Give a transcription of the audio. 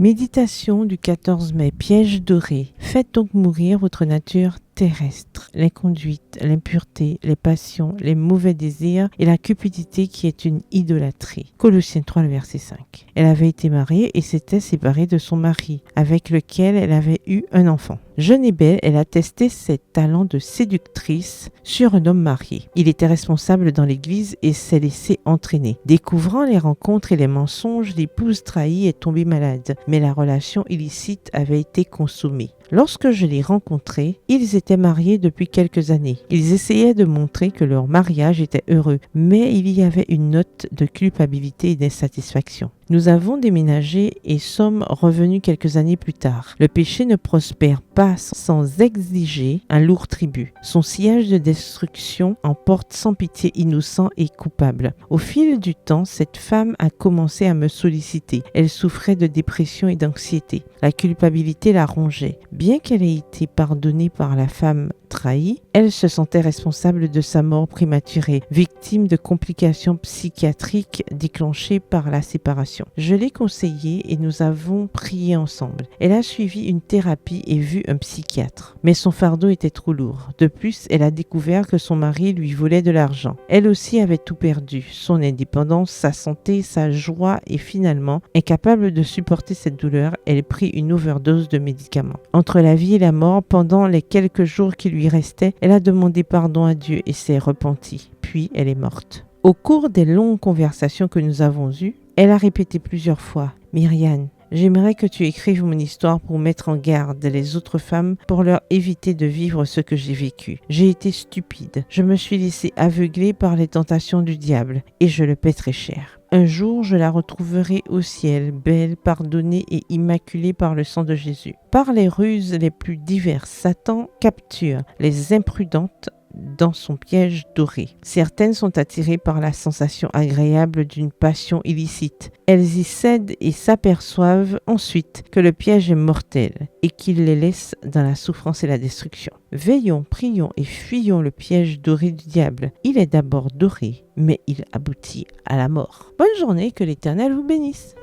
Méditation du 14 mai, piège doré. Faites donc mourir votre nature terrestre, l'inconduite, l'impureté, les passions, les mauvais désirs et la cupidité qui est une idolâtrie. Colossiens 3, le verset 5. Elle avait été mariée et s'était séparée de son mari, avec lequel elle avait eu un enfant. Jeune et belle, elle a testé ses talents de séductrice sur un homme marié. Il était responsable dans l'église et s'est laissé entraîner. Découvrant les rencontres et les mensonges, l'épouse trahie est tombée malade, mais la relation illicite avait été consommée. Lorsque je l'ai rencontré, ils étaient mariés depuis quelques années. Ils essayaient de montrer que leur mariage était heureux, mais il y avait une note de culpabilité et d'insatisfaction. Nous avons déménagé et sommes revenus quelques années plus tard. Le péché ne prospère pas sans exiger un lourd tribut. Son sillage de destruction emporte sans pitié innocents et coupables. Au fil du temps, cette femme a commencé à me solliciter. Elle souffrait de dépression et d'anxiété. La culpabilité la rongeait. Bien qu'elle ait été pardonnée par la femme trahie, elle se sentait responsable de sa mort prématurée, victime de complications psychiatriques déclenchées par la séparation. Je l'ai conseillée et nous avons prié ensemble. Elle a suivi une thérapie et vu un psychiatre. Mais son fardeau était trop lourd. De plus, elle a découvert que son mari lui volait de l'argent. Elle aussi avait tout perdu, son indépendance, sa santé, sa joie et finalement, incapable de supporter cette douleur, elle prit une overdose de médicaments. Entre la vie et la mort, pendant les quelques jours qui lui restaient, elle a demandé pardon à Dieu et s'est repentie. Puis elle est morte. Au cours des longues conversations que nous avons eues, elle a répété plusieurs fois « Myriane, j'aimerais que tu écrives mon histoire pour mettre en garde les autres femmes pour leur éviter de vivre ce que j'ai vécu. J'ai été stupide. Je me suis laissée aveugler par les tentations du diable et je le paie très cher. Un jour, je la retrouverai au ciel, belle, pardonnée et immaculée par le sang de Jésus. Par les ruses les plus diverses, Satan capture les imprudentes dans son piège doré. Certaines sont attirées par la sensation agréable d'une passion illicite. Elles y cèdent et s'aperçoivent ensuite que le piège est mortel et qu'il les laisse dans la souffrance et la destruction. Veillons, prions et fuyons le piège doré du diable. Il est d'abord doré, mais il aboutit à la mort. Bonne journée, que l'Éternel vous bénisse.